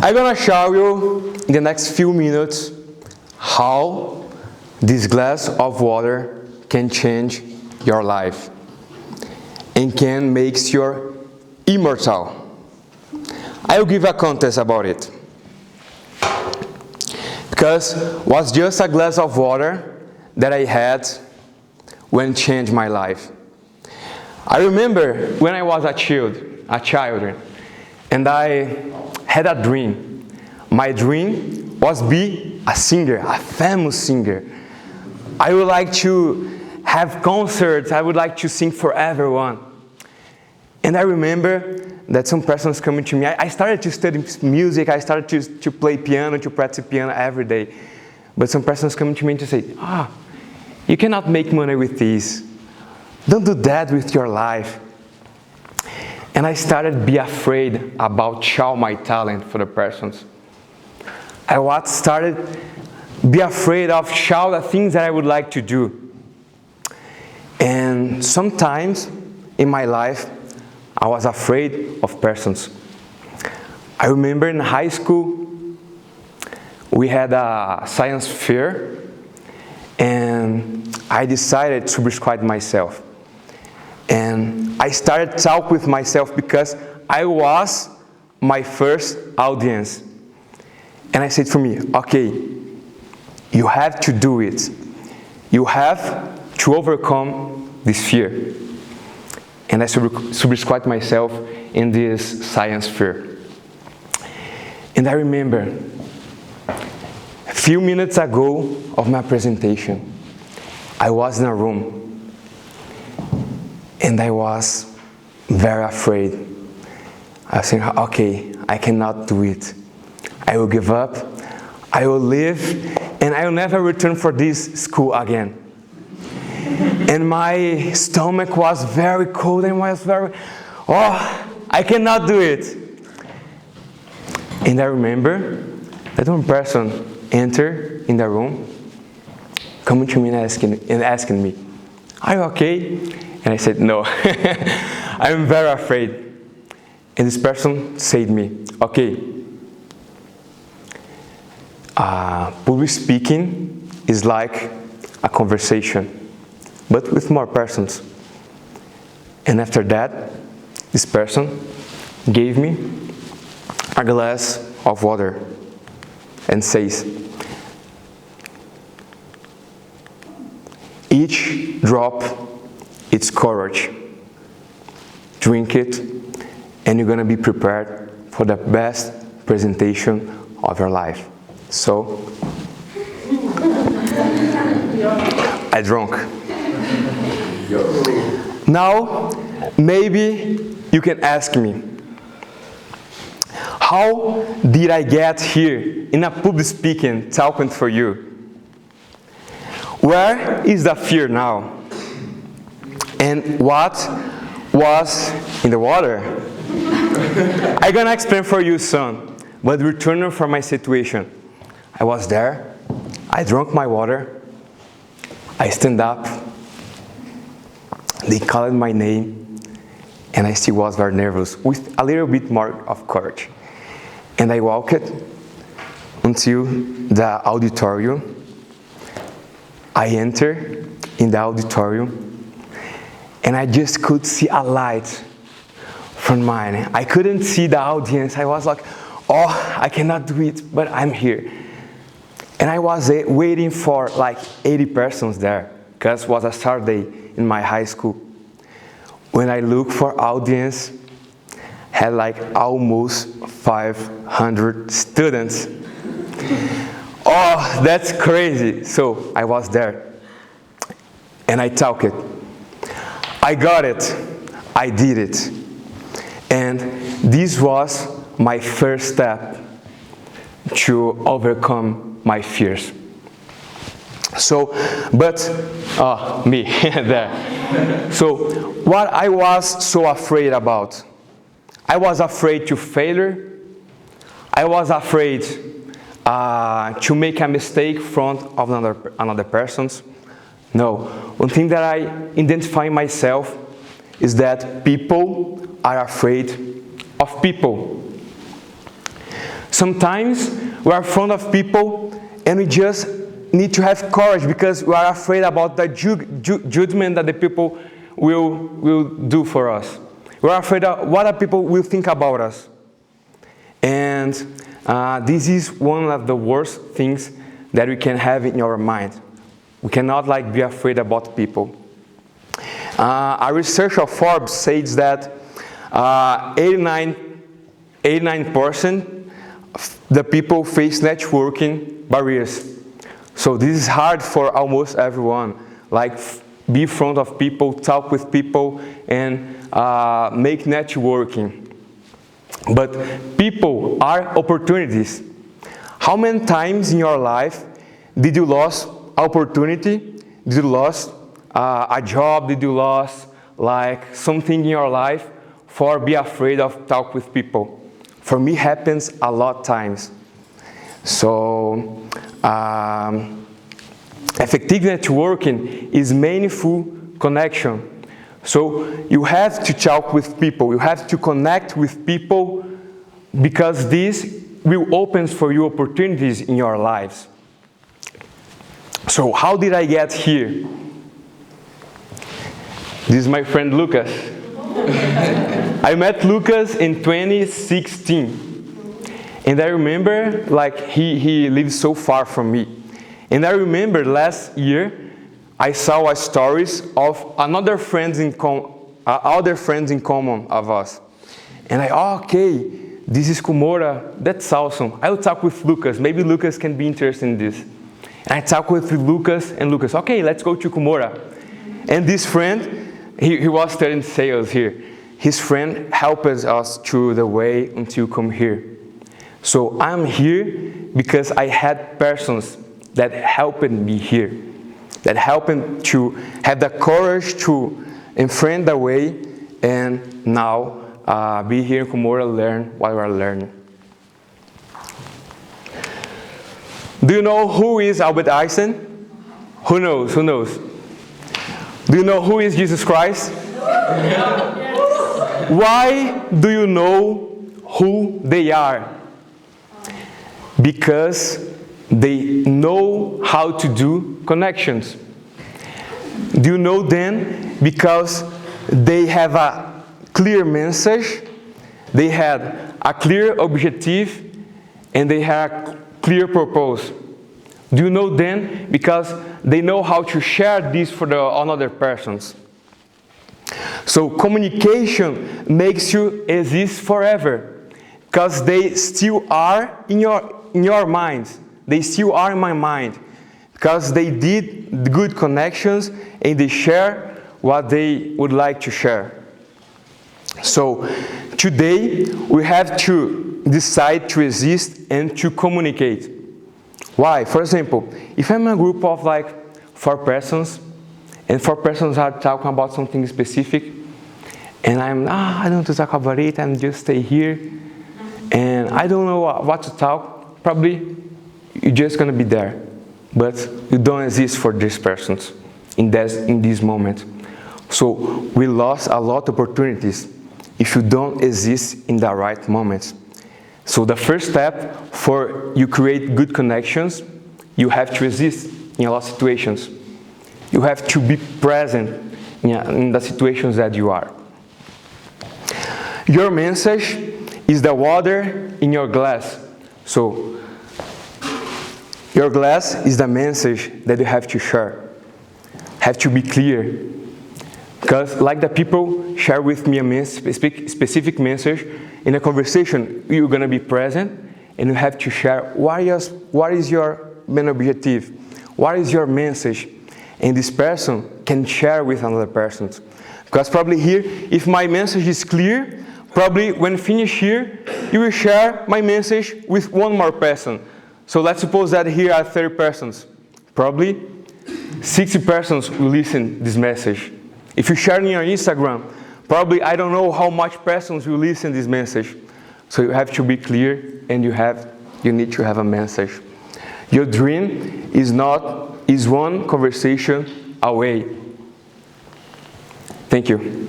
I'm gonna show you in the next few minutes how this glass of water can change your life and can make you immortal. I'll give a context about it. Because it was just a glass of water that I had when it changed my life. I remember when I was a child, and I had a dream. My dream was be a singer, a famous singer. I would like to have concerts, I would like to sing for everyone. And I remember that some persons coming to me. I started to study music, I started to play piano, to practice piano every day. But some persons coming to me to say, you cannot make money with this. Don't do that with your life. And I started to be afraid about show my talent for the persons. I started to be afraid of show the things that I would like to do. And sometimes in my life, I was afraid of persons. I remember in high school, we had a science fair, and I decided to prescribe myself. And I started to talk with myself because I was my first audience. And I said for me, okay, you have to do it. You have to overcome this fear. And I subscribed myself in this science fair. And I remember, a few minutes ago of my presentation, I was in a room. And I was very afraid. I was saying, okay, I cannot do it. I will give up, I will leave, and I will never return for this school again. And my stomach was very cold and was very, I cannot do it. And I remember that one person entered in the room, coming to me and asking me, are you okay? And I said, no, I'm very afraid. And this person said to me, okay, public speaking is like a conversation, but with more persons. And after that, this person gave me a glass of water and says, each drop, it's courage. Drink it, and you're gonna be prepared for the best presentation of your life. So, I drank. Now, maybe you can ask me, how did I get here in a public speaking talking for you? Where is the fear now? And what was in the water? I'm gonna explain for you soon, but returning from my situation, I was there, I drank my water, I stand up, they called my name, and I still was very nervous, with a little bit more of courage. And I walked until the auditorium. I entered in the auditorium, and I just could see a light from mine. I couldn't see the audience. I was like, I cannot do it, but I'm here. And I was waiting for like 80 persons there, because it was a Saturday in my high school. When I looked for audience, had like almost 500 students. That's crazy. So I was there, and I talked. I got it, I did it. And this was my first step to overcome my fears. So, but, me, there. So, what I was so afraid about? I was afraid to failure. I was afraid to make a mistake in front of another person's. No, one thing that I identify myself is that people are afraid of people. Sometimes we are in front of people and we just need to have courage because we are afraid about the judgment that the people will do for us. We are afraid of what the people will think about us. And this is one of the worst things that we can have in our mind. We cannot be afraid about people. A research of Forbes says that 89% the people face networking barriers. So this is hard for almost everyone. Be in front of people, talk with people, and make networking. But people are opportunities. How many times in your life did you lose opportunity? Did you lose a job? Did you lose something in your life for be afraid of talk with people? For me, happens a lot of times. So, effective networking is meaningful connection. So, you have to talk with people. You have to connect with people because this will open for you opportunities in your lives. So, how did I get here? This is my friend Lucas. I met Lucas in 2016. And I remember, he lives so far from me. And I remember last year, I saw stories of other friends in common of us. And okay, this is Kumora, that's awesome. I will talk with Lucas, maybe Lucas can be interested in this. And I talked with Lucas, and Lucas, okay, let's go to Kumora. And this friend, he was studying sales here. His friend helped us through the way until come here. So I'm here because I had persons that helped me here, that helped me to have the courage to enfront the way and now be here in Kumora, learn what we are learning. Do you know who is Albert Einstein? Who knows? Who knows? Do you know who is Jesus Christ? Why do you know who they are? Because they know how to do connections. Do you know them? Because they have a clear message, they had a clear objective, and they had a clear purpose. Do you know them? Because they know how to share this for another persons. So communication makes you exist forever, because they still are in your minds. They still are in my mind, because they did good connections and they share what they would like to share. So today we have to decide to exist and to communicate. Why? For example, if I'm in a group of 4 persons, and 4 persons are talking about something specific, and I don't want to talk about it, I'm just stay here, and I don't know what to talk, probably you're just going to be there, but you don't exist for these persons in this moment. So we lost a lot of opportunities if you don't exist in the right moments. So the first step for you create good connections, you have to exist in a lot of situations. You have to be present in the situations that you are. Your message is the water in your glass. So your glass is the message that you have to share. Have to be clear. Because like the people share with me a specific message, in a conversation you're going to be present and you have to share what is your main objective, what is your message, and this person can share with another person. Because probably here, if my message is clear, probably when finish here, you will share my message with one more person. So let's suppose that here are 30 persons. Probably 60 persons will listen this message. If you share in your Instagram, probably I don't know how much persons will listen this message. So you have to be clear and you need to have a message. Your dream is one conversation away. Thank you.